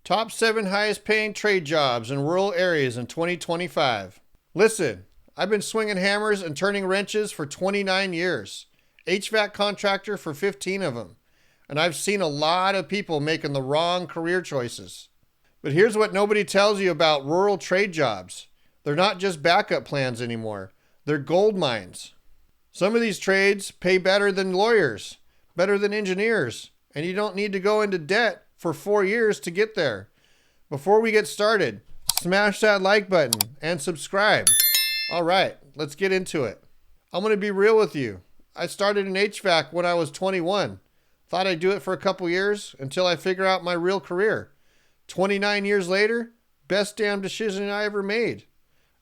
Top 7 highest paying trade jobs in rural areas in 2025. Listen, I've been swinging hammers and turning wrenches for 29 years. HVAC contractor for 15 of them. And I've seen a lot of people making the wrong career choices. But here's what nobody tells you about rural trade jobs. They're not just backup plans anymore. They're gold mines. Some of these trades pay better than lawyers, better than engineers, and you don't need to go into debt for 4 years to get there. Before we get started, smash that like button and subscribe. All right, let's get into it. I'm going to be real with you. I started in HVAC when I was 21. Thought I'd do it for a couple years until I figure out my real career. 29 years later, best damn decision I ever made.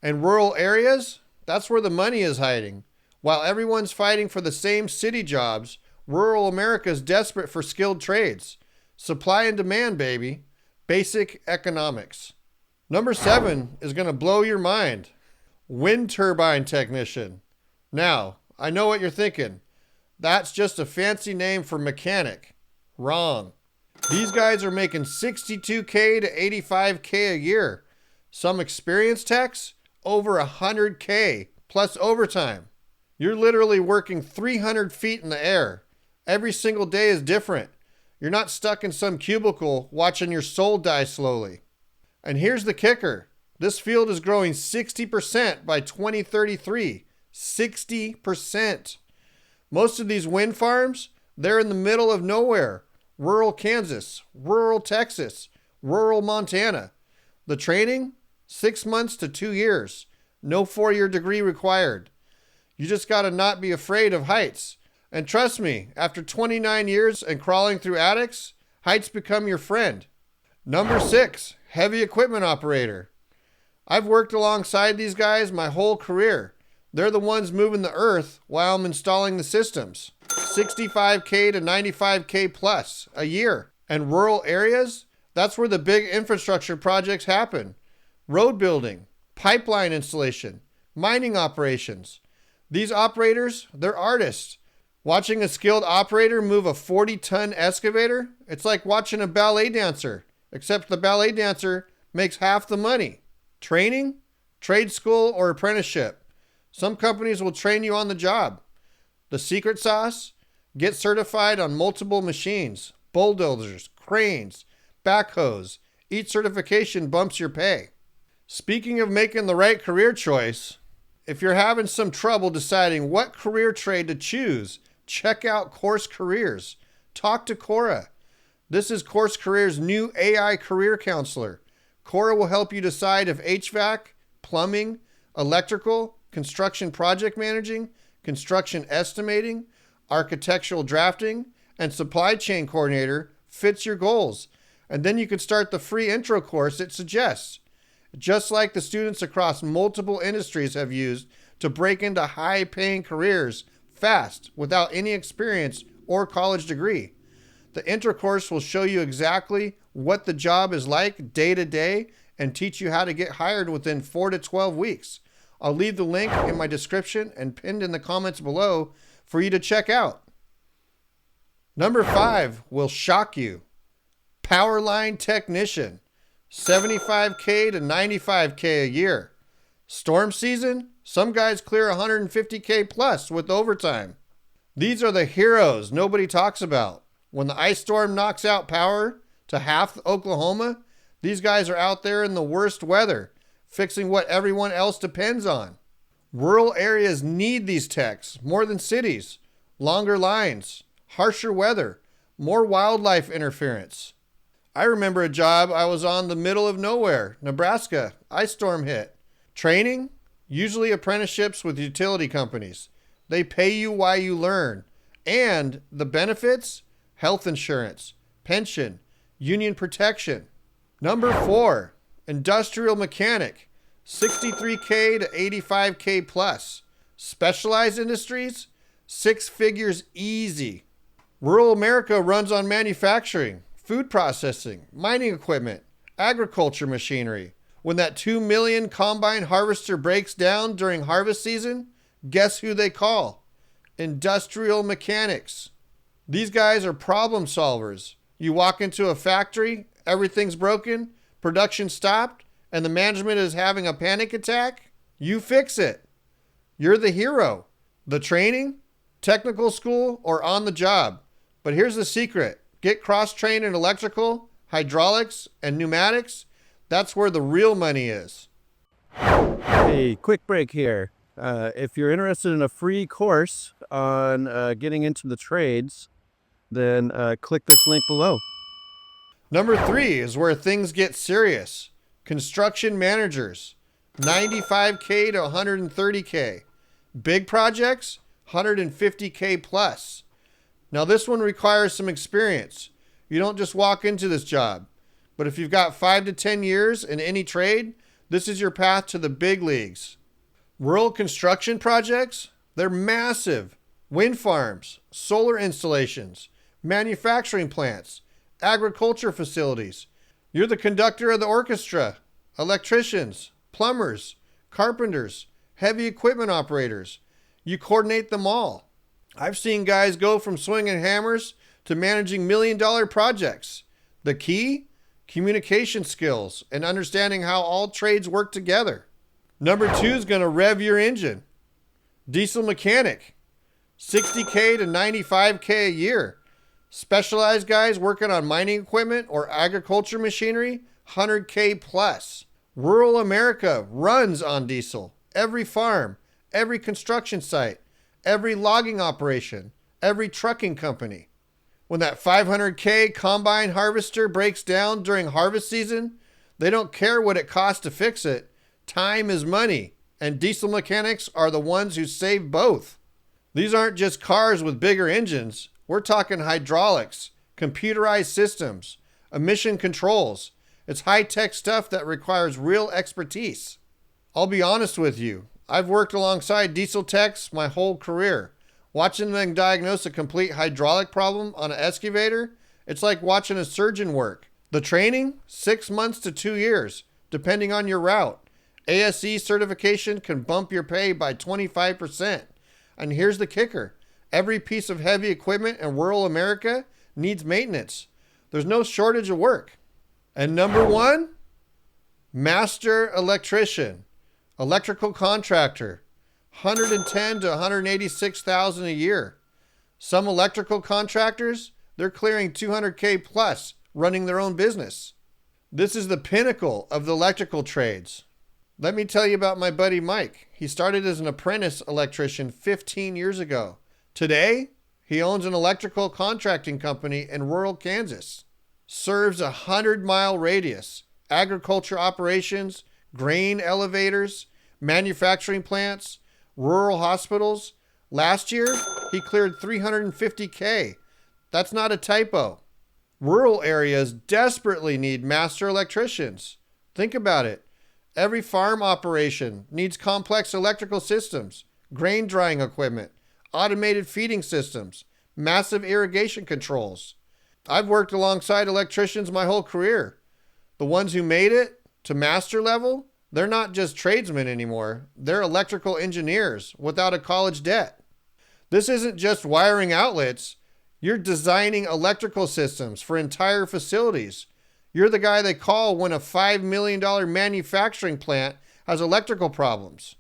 And rural areas, that's where the money is hiding. While everyone's fighting for the same city jobs, rural America is desperate for skilled trades. Supply and demand, baby. Basic economics. Number 7 is going to blow your mind. Wind turbine technician. Now, I know what you're thinking. That's just a fancy name for mechanic. Wrong. These guys are making $62K to $85K a year. Some experienced techs, over $100K plus overtime. You're literally working 300 feet in the air. Every single day is different. You're not stuck in some cubicle watching your soul die slowly. And here's the kicker. This field is growing 60% by 2033. 60%. Most of these wind farms, they're in the middle of nowhere. Rural Kansas, rural Texas, rural Montana. The training, 6 months to 2 years. No 4-year degree required. You just got to not be afraid of heights. And trust me, after 29 years and crawling through attics, heights become your friend. Number 6, heavy equipment operator. I've worked alongside these guys my whole career. They're the ones moving the earth while I'm installing the systems. $65K to $95K plus a year. And rural areas, that's where the big infrastructure projects happen. Road building, pipeline installation, mining operations. These operators, they're artists. Watching a skilled operator move a 40-ton excavator, it's like watching a ballet dancer, except the ballet dancer makes half the money. Training, trade school, or apprenticeship. Some companies will train you on the job. The secret sauce, get certified on multiple machines, bulldozers, cranes, backhoes. Each certification bumps your pay. Speaking of making the right career choice, if you're having some trouble deciding what career trade to choose, check out Course Careers. Talk to Coura. This is Course Careers' new AI career counselor. Coura will help you decide if HVAC, plumbing, electrical, construction project managing, construction estimating, architectural drafting, and supply chain coordinator fits your goals. And then you can start the free intro course it suggests. Just like the students across multiple industries have used to break into high-paying careers fast without any experience or college degree. The intro course will show you exactly what the job is like day to day and teach you how to get hired within 4 to 12 weeks. I'll leave the link in my description and pinned in the comments below for you to check out. Number 5 will shock you. Power line technician. $75K to $95K a year. Storm season, some guys clear $150K plus with overtime. These are the heroes nobody talks about. When the ice storm knocks out power to half Oklahoma, these guys are out there in the worst weather, fixing what everyone else depends on. Rural areas need these techs more than cities. Longer lines, harsher weather, more wildlife interference. I remember a job I was on the middle of nowhere, Nebraska, ice storm hit. Training, usually apprenticeships with utility companies. They pay you while you learn. And the benefits, health insurance, pension, union protection. Number 4, industrial mechanic, $63K to $85K plus. Specialized industries, 6 figures easy. Rural America runs on manufacturing, food processing, mining equipment, agriculture machinery. When that 2 million combine harvester breaks down during harvest season, guess who they call? Industrial mechanics. These guys are problem solvers. You walk into a factory everything's broken, production stopped, and the management is having a panic attack, you fix it. You're the hero. The training, technical school, or on the job. But here's the secret. Get cross-trained in electrical, hydraulics, and pneumatics. That's where the real money is. Hey, quick break here. If you're interested in a free course on getting into the trades, then click this link below. Number 3 is where things get serious. Construction managers, $95K to $130K. Big projects, $150K plus. Now this one requires some experience. You don't just walk into this job. But if you've got 5 to 10 years in any trade, this is your path to the big leagues. Rural construction projects, they're massive. Wind farms, solar installations, manufacturing plants, agriculture facilities. You're the conductor of the orchestra, electricians, plumbers, carpenters, heavy equipment operators. You coordinate them all. I've seen guys go from swinging hammers to managing $1 million projects. The key? Communication skills and understanding how all trades work together. Number 2 is going to rev your engine. Diesel mechanic, $60K to $95K a year. Specialized guys working on mining equipment or agriculture machinery, $100K plus. Rural America runs on diesel. Every farm, every construction site, every logging operation, every trucking company. When that $500K combine harvester breaks down during harvest season, they don't care what it costs to fix it. Time is money, and diesel mechanics are the ones who save both. These aren't just cars with bigger engines. We're talking hydraulics, computerized systems, emission controls. It's high-tech stuff that requires real expertise. I'll be honest with you. I've worked alongside diesel techs my whole career. Watching them diagnose a complete hydraulic problem on an excavator, it's like watching a surgeon work. The training, 6 months to 2 years, depending on your route. ASE certification can bump your pay by 25%. And here's the kicker. Every piece of heavy equipment in rural America needs maintenance. There's no shortage of work. And number 1, master electrician, electrical contractor, $110,000 to $186,000 a year. Some electrical contractors, they're clearing $200K plus running their own business. This is the pinnacle of the electrical trades. Let me tell you about my buddy Mike. He started as an apprentice electrician 15 years ago. Today, he owns an electrical contracting company in rural Kansas. Serves a 100-mile radius. Agriculture operations, grain elevators, manufacturing plants, rural hospitals. Last year, he cleared $350K. That's not a typo. Rural areas desperately need master electricians. Think about it. Every farm operation needs complex electrical systems, grain drying equipment, automated feeding systems, massive irrigation controls. I've worked alongside electricians my whole career. The ones who made it to master level, they're not just tradesmen anymore. They're electrical engineers without a college debt. This isn't just wiring outlets. You're designing electrical systems for entire facilities. You're the guy they call when a $5 million manufacturing plant has electrical problems.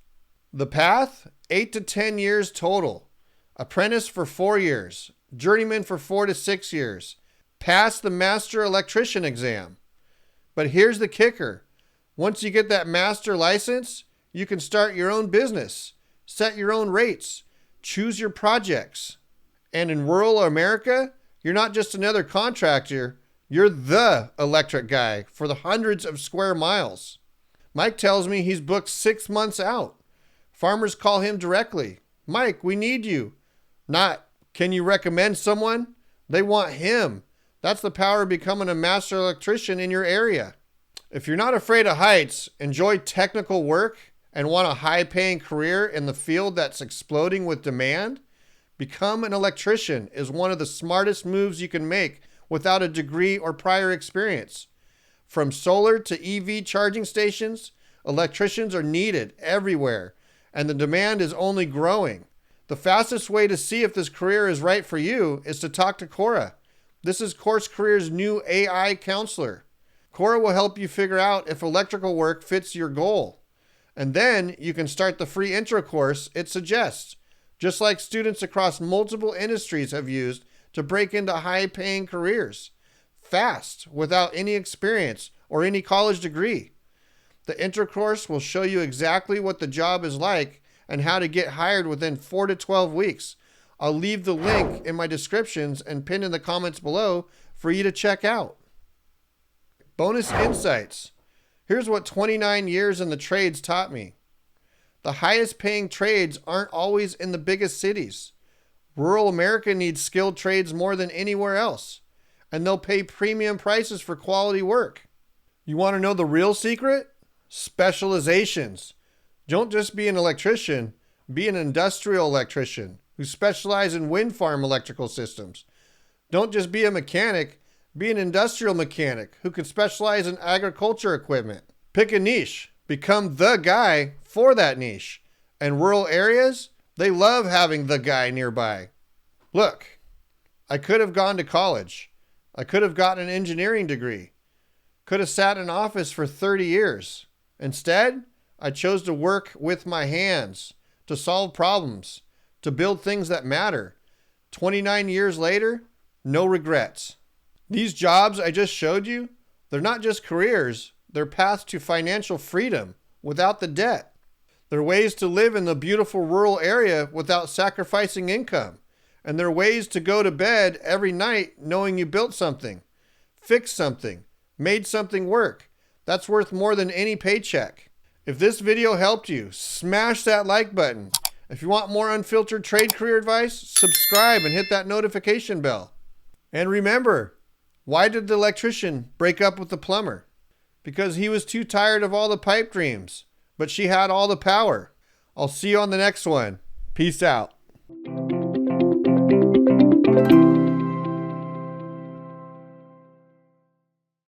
The path, 8 to 10 years total. Apprentice for 4 years. Journeyman for 4 to 6 years. Pass the master electrician exam. But here's the kicker. Once you get that master license, you can start your own business, set your own rates, choose your projects. And in rural America, you're not just another contractor, you're the electric guy for the hundreds of square miles. Mike tells me he's booked 6 months out. Farmers call him directly. Mike, we need you. Not, can you recommend someone? They want him. That's the power of becoming a master electrician in your area. If you're not afraid of heights, enjoy technical work, and want a high-paying career in the field that's exploding with demand, become an electrician is one of the smartest moves you can make without a degree or prior experience. From solar to EV charging stations, electricians are needed everywhere, and the demand is only growing. The fastest way to see if this career is right for you is to talk to Coura. This is Course Career's new AI counselor. Coura will help you figure out if electrical work fits your goal. And then you can start the free intro course it suggests, just like students across multiple industries have used to break into high-paying careers, fast, without any experience or any college degree. The intro course will show you exactly what the job is like and how to get hired within 4 to 12 weeks. I'll leave the link in my descriptions and pinned in the comments below for you to check out. Bonus insights. Here's what 29 years in the trades taught me. The highest paying trades aren't always in the biggest cities. Rural America needs skilled trades more than anywhere else, and they'll pay premium prices for quality work. You want to know the real secret? Specializations. Don't just be an electrician, be an industrial electrician who specializes in wind farm electrical systems. Don't just be a mechanic, be an industrial mechanic who can specialize in agriculture equipment. Pick a niche, become the guy for that niche. And rural areas, they love having the guy nearby. Look, I could have gone to college. I could have gotten an engineering degree. Could have sat in office for 30 years. Instead, I chose to work with my hands, to solve problems, to build things that matter. 29 years later, no regrets. These jobs I just showed you, they're not just careers, they're paths to financial freedom without the debt. They're ways to live in the beautiful rural area without sacrificing income. And they're ways to go to bed every night knowing you built something, fixed something, made something work. That's worth more than any paycheck. If this video helped you, smash that like button. If you want more unfiltered trade career advice, subscribe and hit that notification bell. And remember, why did the electrician break up with the plumber? Because he was too tired of all the pipe dreams, but she had all the power. I'll see you on the next one. Peace out.